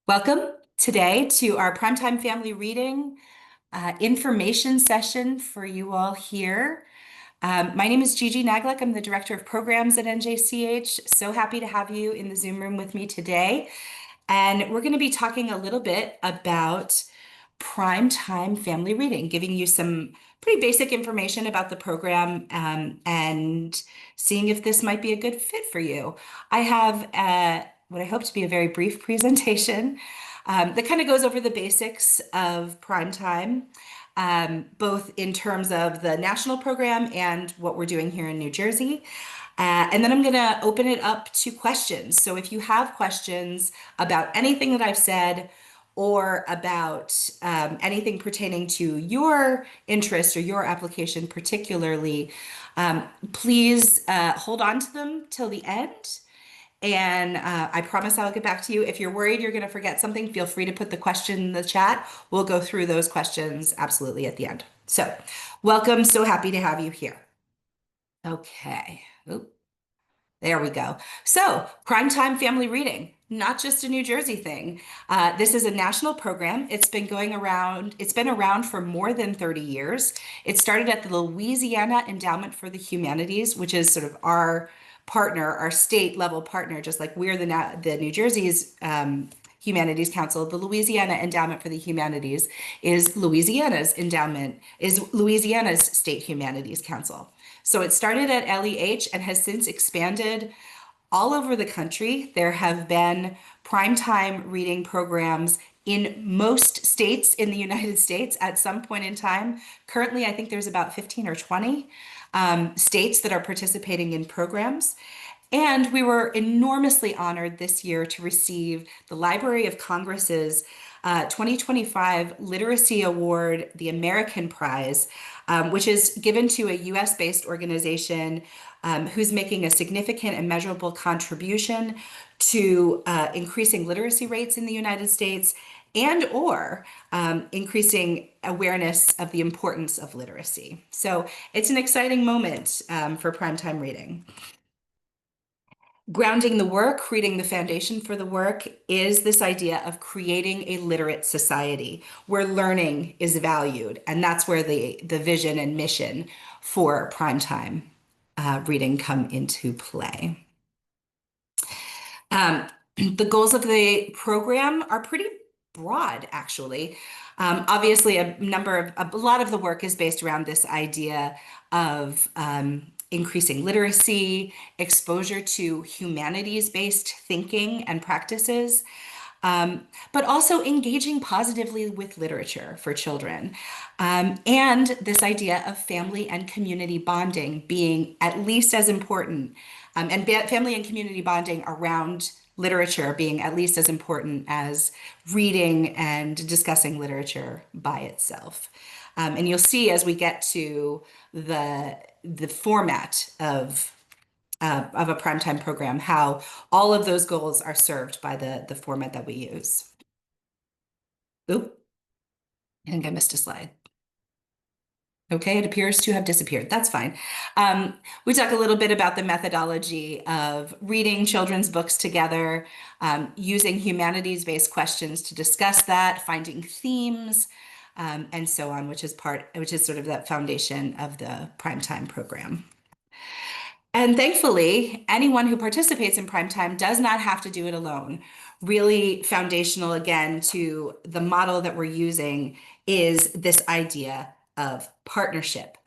Welcome today to our Primetime Family Reading information session for you all here. My name is Gigi Naglick. I'm the Director of Programs at NJCH. So happy to have you in the Zoom room with me today. And we're going to be talking a little bit about Primetime Family Reading, giving you some pretty basic information about the program and seeing if this might be a good fit for you. I have what I hope to be a very brief presentation that kind of goes over the basics of Primetime, both in terms of the national program and what we're doing here in New Jersey. And then I'm going to open it up to questions. So if you have questions about anything that I've said or about anything pertaining to your interest or your application particularly, please hold on to them till the end. And I promise I'll get back to you. If you're worried you're going to forget something, feel free to put the question in the chat. We'll go through those questions absolutely at the end. So welcome. So happy to have you here. Okay. Oop. There we go. So, Primetime Family Reading, not just a New Jersey thing. This is a national program. It's been around for more than 30 years. It started at the Louisiana Endowment for the Humanities, which is sort of our partner, our state level partner, just like we're the New Jersey's Humanities Council. The Louisiana Endowment for the Humanities is Louisiana's State Humanities Council. So it started at LEH and has since expanded all over the country. There have been primetime reading programs in most states in the United States at some point in time. Currently, I think there's about 15 or 20 states that are participating in programs. And we were enormously honored this year to receive the Library of Congress's 2025 Literacy Award, the American Prize, which is given to a US-based organization who's making a significant and measurable contribution to increasing literacy rates in the United States and/or increasing awareness of the importance of literacy. So it's an exciting moment for primetime reading. Grounding the work, creating the foundation for the work is this idea of creating a literate society where learning is valued. And that's where the vision and mission for primetime reading come into play. The goals of the program are pretty broad, actually. Obviously, a lot of the work is based around this idea of increasing literacy, exposure to humanities-based thinking and practices, but also engaging positively with literature for children. And this idea of family and community bonding being at least as important, and family and community bonding around literature being at least as important as reading and discussing literature by itself. And you'll see as we get to the format of a primetime program, how all of those goals are served by the format that we use. Oop, I think I missed a slide. Okay, it appears to have disappeared. That's fine. We talk a little bit about the methodology of reading children's books together, using humanities-based questions to discuss that, finding themes, and so on, which is sort of that foundation of the primetime program. And thankfully, anyone who participates in primetime does not have to do it alone. Really foundational, again, to the model that we're using is this idea of partnership.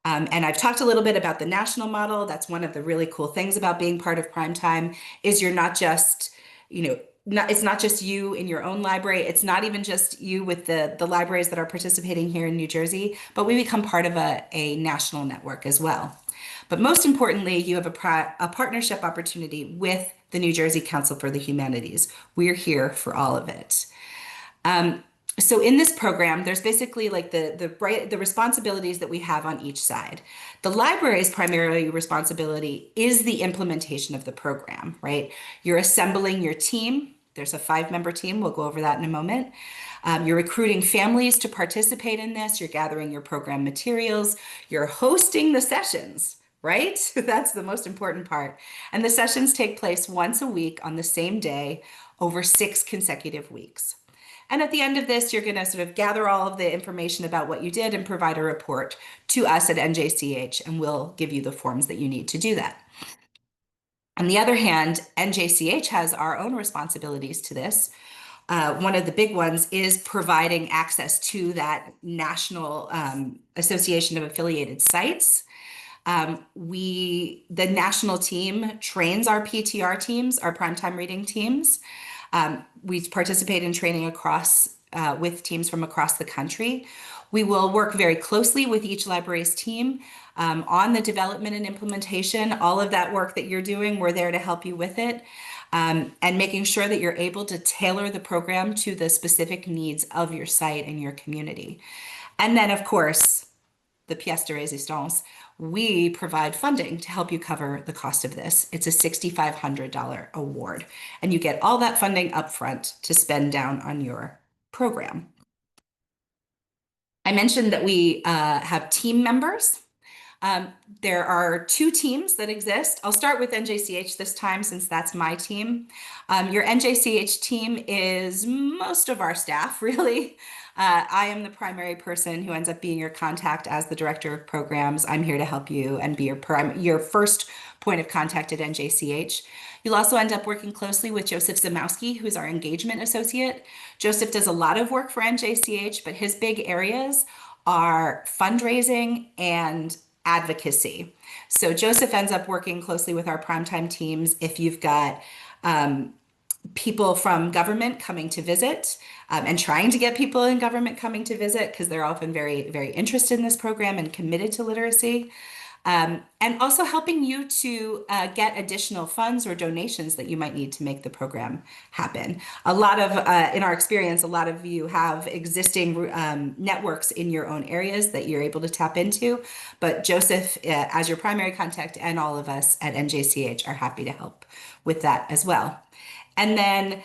And I've talked a little bit about the national model. That's one of the really cool things about being part of primetime is you're not just, it's not just you in your own library. It's not even just you with the libraries that are participating here in New Jersey, but we become part of a national network as well. But most importantly, you have a partnership opportunity with the New Jersey Council for the Humanities. We're here for all of it. So in this program, there's basically like the responsibilities that we have on each side. The library's primary responsibility is the implementation of the program, right? You're assembling your team. There's a 5-member team. We'll go over that in a moment. You're recruiting families to participate in this. You're gathering your program materials. You're hosting the sessions, right? That's the most important part. And the sessions take place once a week on the same day, over 6 consecutive weeks. And at the end of this, you're going to sort of gather all of the information about what you did and provide a report to us at NJCH, and we'll give you the forms that you need to do that. On the other hand, NJCH has our own responsibilities to this. One of the big ones is providing access to that National Association of Affiliated Sites. The national team trains our PTR teams, our primetime reading teams. We participate in training with teams from across the country. We will work very closely with each library's team on the development and implementation. All of that work that you're doing, we're there to help you with it. And making sure that you're able to tailor the program to the specific needs of your site and your community. And then, of course, the pièce de résistance, we provide funding to help you cover the cost of this. It's a $6,500 award, and you get all that funding upfront to spend down on your program. I mentioned that we have team members. There are 2 teams that exist. I'll start with NJCH this time since that's my team. Your NJCH team is most of our staff, really. I am the primary person who ends up being your contact as the director of programs. I'm here to help you and be your first point of contact at NJCH. You'll also end up working closely with Joseph Zamowski, who's our engagement associate. Joseph does a lot of work for NJCH, but his big areas are fundraising and advocacy. So Joseph ends up working closely with our primetime teams if you've got people from government coming to visit and trying to get people in government coming to visit because they're often very, very interested in this program and committed to literacy. And also helping you to get additional funds or donations that you might need to make the program happen. In our experience, a lot of you have existing networks in your own areas that you're able to tap into, but Joseph, as your primary contact, and all of us at NJCH are happy to help with that as well. And then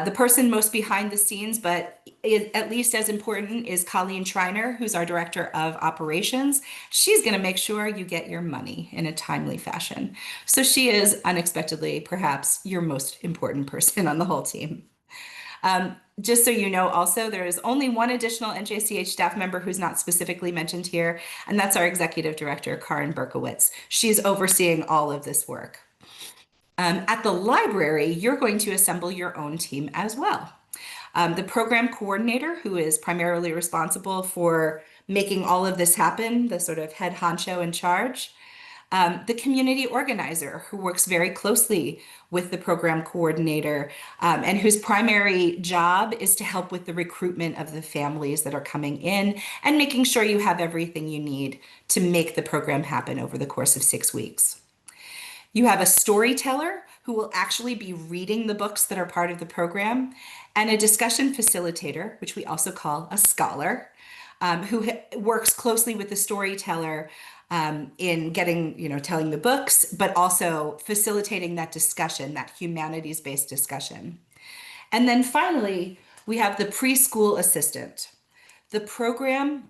the person most behind the scenes, but at least as important, is Colleen Schreiner, who's our director of operations. She's going to make sure you get your money in a timely fashion. So she is unexpectedly, perhaps, your most important person on the whole team. Just so you know, also, there is only one additional NJCH staff member who's not specifically mentioned here, and that's our executive director, Karin Berkowitz. She's overseeing all of this work. At the library, you're going to assemble your own team as well. The program coordinator, who is primarily responsible for making all of this happen, the sort of head honcho in charge. The community organizer, who works very closely with the program coordinator and whose primary job is to help with the recruitment of the families that are coming in and making sure you have everything you need to make the program happen over the course of 6 weeks. You have a storyteller who will actually be reading the books that are part of the program, and a discussion facilitator, which we also call a scholar, who works closely with the storyteller in telling the books, but also facilitating that discussion, that humanities-based discussion. And then finally, we have the preschool assistant. The program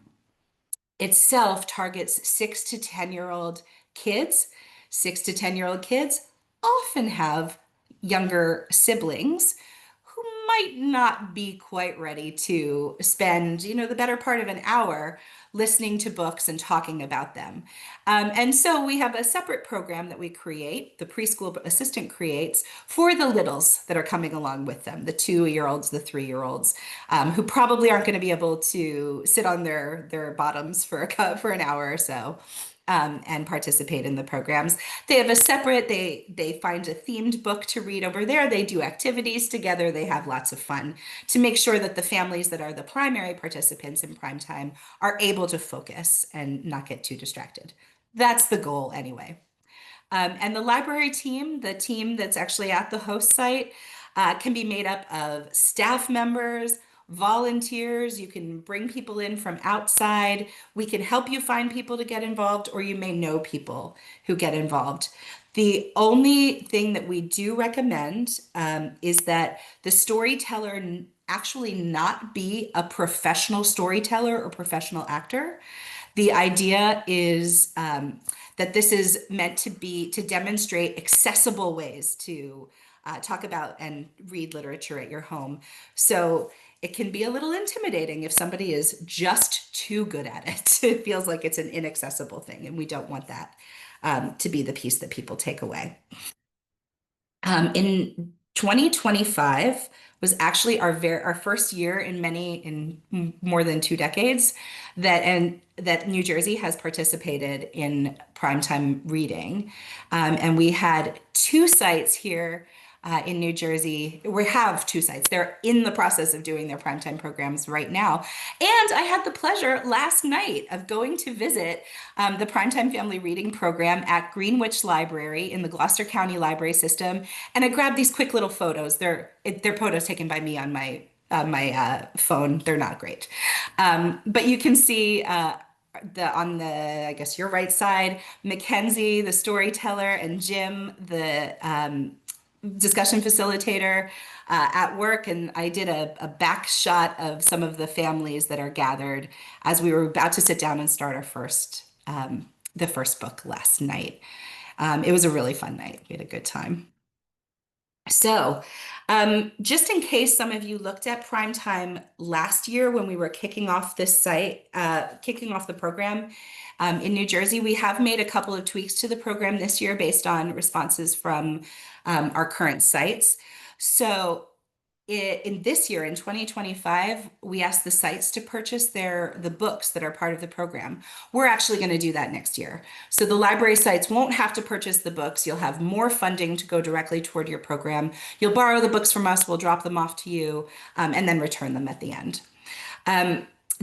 itself targets 6 to 10-year-old kids. 6 to 10-year-old kids often have younger siblings who might not be quite ready to spend, the better part of an hour listening to books and talking about them. And so we have a separate program that we create, the preschool assistant creates, for the littles that are coming along with them, the 2-year-olds, the 3-year-olds, who probably aren't going to be able to sit on their bottoms for an hour or so. And participate in the programs. They have they find a themed book to read over there. They do activities together. They have lots of fun to make sure that the families that are the primary participants in prime time are able to focus and not get too distracted. That's the goal anyway. And the library team, the team that's actually at the host site, can be made up of staff members, volunteers. You can bring people in from outside. We can help you find people to get involved, or you may know people who get involved. The only thing that we do recommend is that the storyteller actually not be a professional storyteller or professional actor. The idea is that this is meant to demonstrate accessible ways to talk about and read literature at your home. So it can be a little intimidating if somebody is just too good at it. It feels like it's an inaccessible thing, and we don't want that to be the piece that people take away. In 2025 was actually our first year in more than 2 decades that New Jersey has participated in primetime reading, and we had two sites here in New Jersey. We have two sites. They're in the process of doing their primetime programs right now. And I had the pleasure last night of going to visit the Primetime Family Reading Program at Greenwich Library in the Gloucester County Library System. And I grabbed these quick little photos. They're photos taken by me on my phone. They're not great. But you can see on the, I guess, your right side, Mackenzie, the storyteller, and Jim, the discussion facilitator at work. And I did a back shot of some of the families that are gathered as we were about to sit down and start the first book last night. It was a really fun night. We had a good time. So, just in case some of you looked at Primetime last year when we were kicking off this site, kicking off the program in New Jersey, we have made a couple of tweaks to the program this year based on responses from our current sites. So, in this year, in 2025, we asked the sites to purchase the books that are part of the program. We're actually going to do that next year. So the library sites won't have to purchase the books. You'll have more funding to go directly toward your program. You'll borrow the books from us. We'll drop them off to you, and then return them at the end.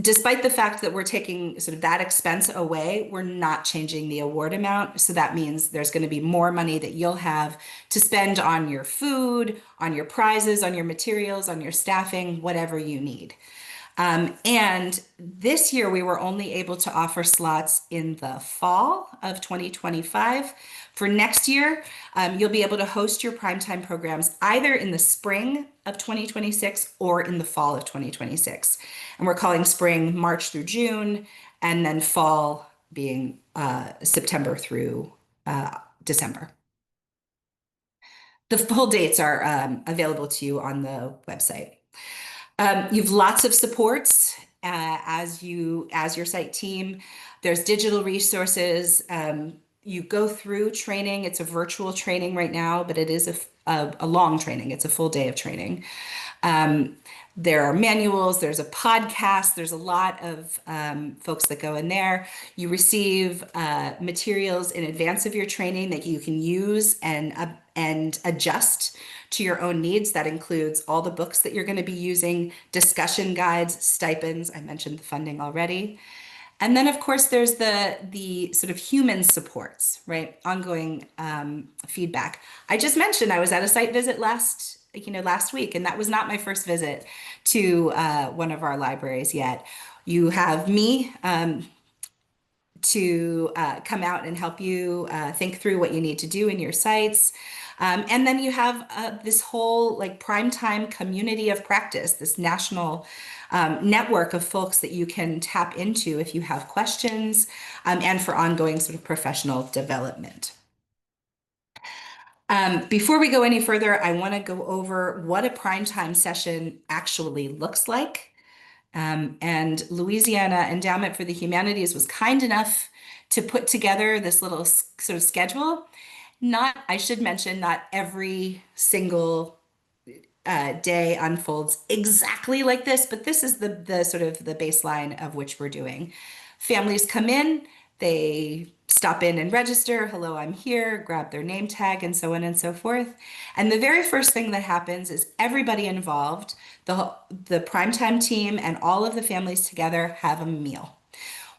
Despite the fact that we're taking sort of that expense away, we're not changing the award amount. So that means there's going to be more money that you'll have to spend on your food, on your prizes, on your materials, on your staffing, whatever you need. And this year we were only able to offer slots in the fall of 2025. For next year, you'll be able to host your primetime programs either in the spring of 2026 or in the fall of 2026. And we're calling spring March through June, and then fall being September through December. The full dates are available to you on the website. You've lots of supports as your site team. There's digital resources. You go through training. It's a virtual training right now, but it is a long training. It's a full day of training. There are manuals, there's a podcast, there's a lot of folks that go in there. You receive materials in advance of your training that you can use and adjust to your own needs. That includes all the books that you're going to be using, discussion guides, stipends. I mentioned the funding already. And then, of course, there's the sort of human supports, right? Ongoing feedback. I just mentioned I was at a site visit last week, and that was not my first visit to one of our libraries yet. You have me to come out and help you think through what you need to do in your sites. And then you have this whole primetime community of practice, this national network of folks that you can tap into if you have questions, and for ongoing sort of professional development. Before we go any further, I want to go over what a primetime session actually looks like. And Louisiana Endowment for the Humanities was kind enough to put together this little sort of schedule. I should mention, not every single day unfolds exactly like this, but this is the sort of the baseline of which we're doing. Families come in, they stop in and register, hello, I'm here, grab their name tag, and so on and so forth. And the very first thing that happens is everybody involved, the primetime team and all of the families together, have a meal.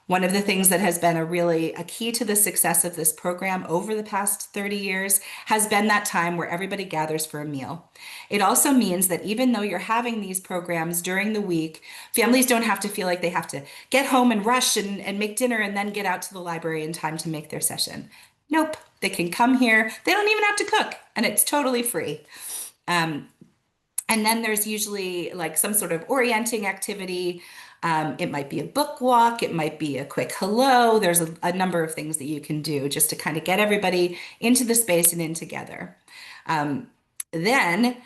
One of the things that has been a key to the success of this program over the past 30 years has been that time where everybody gathers for a meal. It also means that even though you're having these programs during the week, families don't have to feel like they have to get home and rush and make dinner and then get out to the library in time to make their session. Nope, they can come here. They don't even have to cook, and it's totally free. And then there's usually some sort of orienting activity. It might be a book walk. It might be a quick hello. There's a number of things that you can do just to kind of get everybody into the space and in together. Then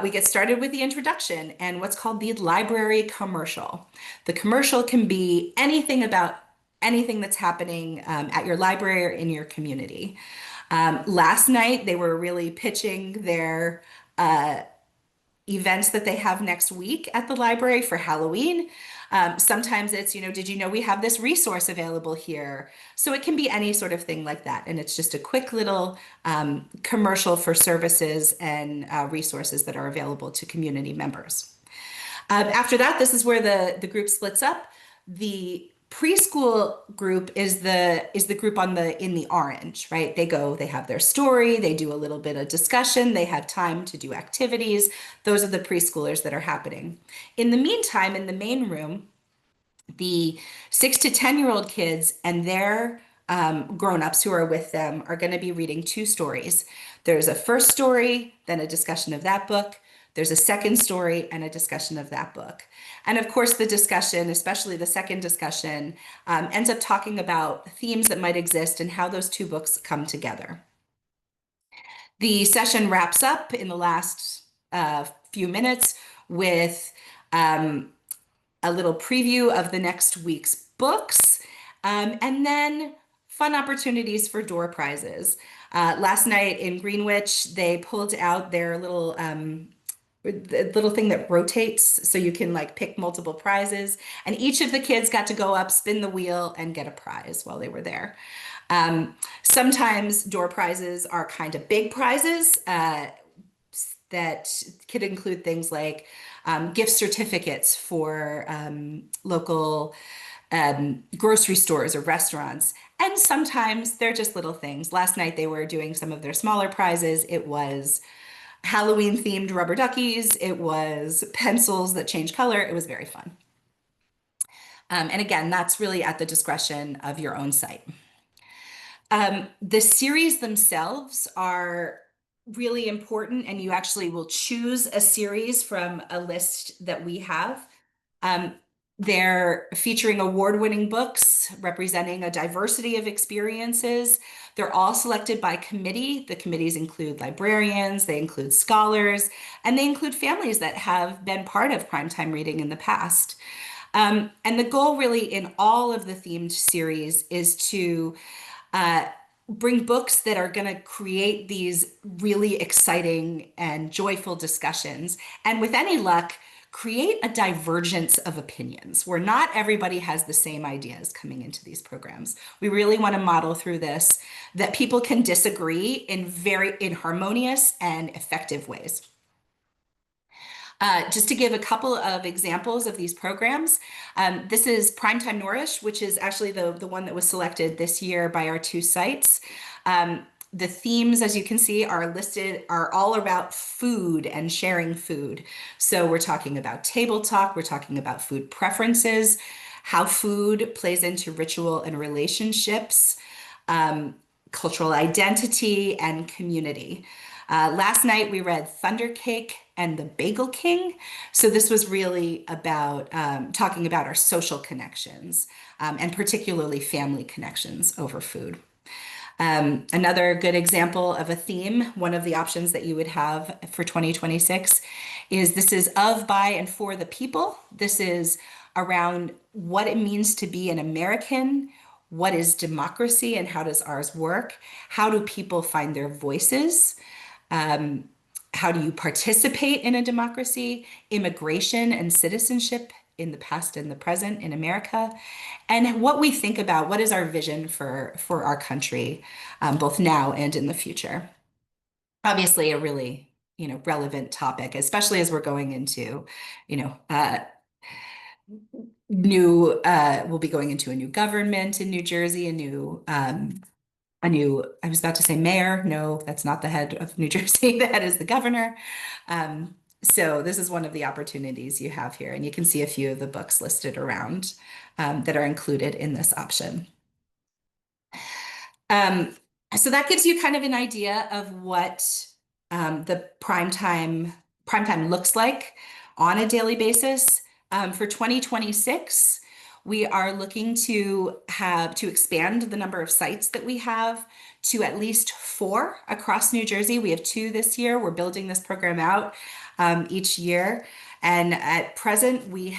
we get started with the introduction and what's called the library commercial. The commercial can be anything about anything that's happening at your library or in your community. Last night, they were really pitching their events that they have next week at the library for Halloween. Sometimes it's, did you know we have this resource available here? So it can be any sort of thing like that. And it's just a quick little commercial for services and resources that are available to community members. After that, this is where the group splits up. The preschool group is the group on the in the orange, right? They have their story, they do a little bit of discussion, they have time to do activities. Those are the preschoolers that are happening. In the meantime, in the main room, the 6 to 10-year-old kids and their grown-ups who are with them are going to be reading two stories. There's a first story, then a discussion of that book. There's a second story and a discussion of that book. And of course, the discussion, especially the second discussion, ends up talking about themes that might exist and how those two books come together. The session wraps up in the last few minutes with a little preview of the next week's books, and then fun opportunities for door prizes. Last night in Greenwich, they pulled out their the little thing that rotates so you can like pick multiple prizes, and each of the kids got to go up, spin the wheel, and get a prize while they were there. Sometimes door prizes are kind of big prizes that could include things like gift certificates for local grocery stores or restaurants. And sometimes they're just little things. Last night they were doing some of their smaller prizes. It was Halloween themed rubber duckies. It was pencils that change color. It was very fun. And again, that's really at the discretion of your own site. The series themselves are really important, and you actually will choose a series from a list that we have. They're featuring award-winning books representing a diversity of experiences. They're all selected by committee. The committees include librarians, they include scholars, and they include families that have been part of primetime reading in the past. And the goal really in all of the themed series is to bring books that are going to create these really exciting and joyful discussions. And with any luck, create a divergence of opinions where not everybody has the same ideas coming into these programs. We really want to model through this that people can disagree in harmonious and effective ways. Just to give a couple of examples of these programs, this is Primetime Nourish, which is actually the one that was selected this year by our two sites. The themes, as you can see, are all about food and sharing food. So we're talking about table talk, we're talking about food preferences, how food plays into ritual and relationships, cultural identity, and community. Last night we read Thunder Cake and the Bagel King. So this was really about talking about our social connections and particularly family connections over food. Another good example of a theme, one of the options that you would have for 2026 is this is of, by, and for the people. This is around what it means to be an American, what is democracy and how does ours work? How do people find their voices? How do you participate in a democracy? Immigration and citizenship in the past and the present in America, and what we think about what is our vision for our country, both now and in the future. Obviously, a really relevant topic, especially as we're going into we'll be going into a new government in New Jersey, I was about to say mayor. No, that's not the head of New Jersey. The head is the governor. So this is one of the opportunities you have here, and you can see a few of the books listed around that are included in this option. So that gives you kind of an idea of what the primetime looks like on a daily basis. For 2026, We are looking to expand the number of sites that we have to at least 4 across New Jersey. We have 2 this year. We're building this program out each year. And at present, we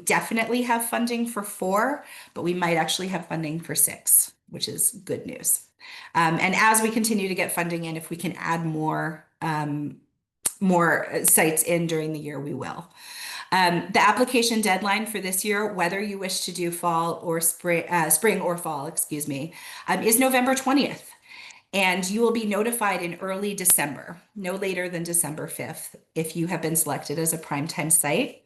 definitely have funding for 4, but we might actually have funding for 6, which is good news. And as we continue to get funding in, if we can add more sites in during the year, we will. The application deadline for this year, whether you wish to do fall or spring or fall, excuse me, is November 20th. And you will be notified in early December, no later than December 5th, if you have been selected as a primetime site.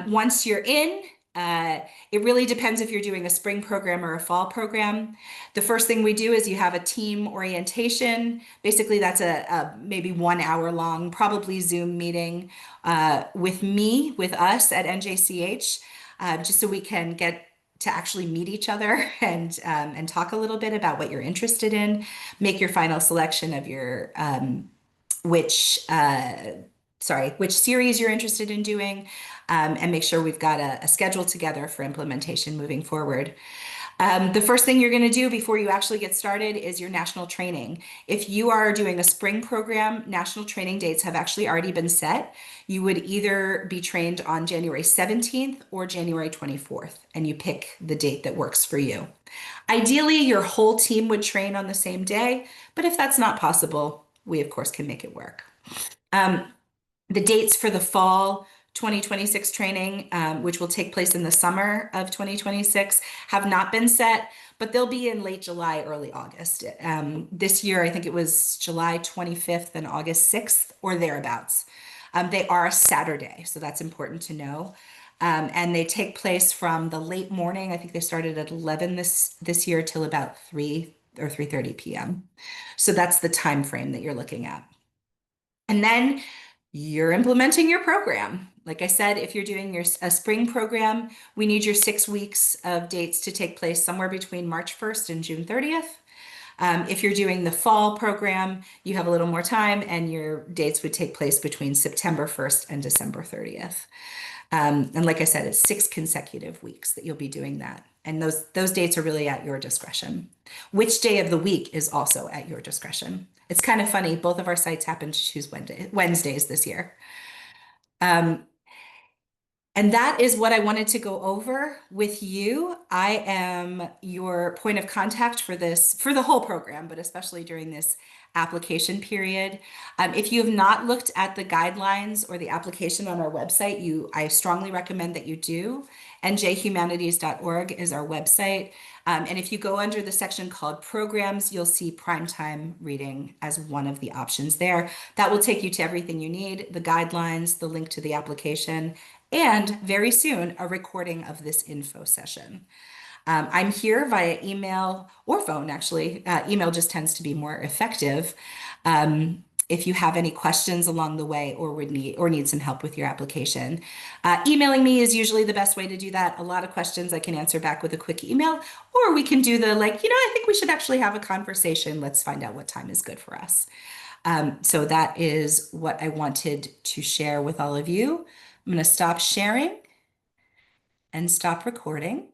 Once you're in, it really depends if you're doing a spring program or a fall program. The first thing we do is you have a team orientation. Basically, that's a maybe 1 hour long, probably Zoom meeting with us at NJCH, just so we can get to actually meet each other and talk a little bit about what you're interested in, make your final selection of your which which series you're interested in doing, and make sure we've got a schedule together for implementation moving forward. The first thing you're going to do before you actually get started is your national training. If you are doing a spring program, national training dates have actually already been set. You would either be trained on January 17th or January 24th, and you pick the date that works for you. Ideally, your whole team would train on the same day, but if that's not possible, we of course can make it work. The dates for the fall 2026 training, which will take place in the summer of 2026, have not been set, but they'll be in late July, early August. This year, I think it was July 25th and August 6th or thereabouts. They are a Saturday, so that's important to know. And they take place from the late morning. I think they started at 11 this year till about 3 or 3:30 p.m. So that's the time frame that you're looking at. And then you're implementing your program. Like I said, if you're doing a spring program, we need your 6 weeks of dates to take place somewhere between March 1st and June 30th. If you're doing the fall program, you have a little more time, and your dates would take place between September 1st and December 30th. And like I said, it's 6 consecutive weeks that you'll be doing that. And those dates are really at your discretion. Which day of the week is also at your discretion. It's kind of funny. Both of our sites happen to choose Wednesdays this year. And that is what I wanted to go over with you. I am your point of contact for the whole program, but especially during this application period. If you have not looked at the guidelines or the application on our website, I strongly recommend that you do. njhumanities.org is our website. And if you go under the section called programs, you'll see primetime reading as one of the options there. That will take you to everything you need, the guidelines, the link to the application, and very soon, a recording of this info session. I'm here via email or phone, actually. Email just tends to be more effective. If you have any questions along the way or need some help with your application. Emailing me is usually the best way to do that. A lot of questions I can answer back with a quick email, or we can do I think we should actually have a conversation. Let's find out what time is good for us. So that is what I wanted to share with all of you. I'm going to stop sharing and stop recording.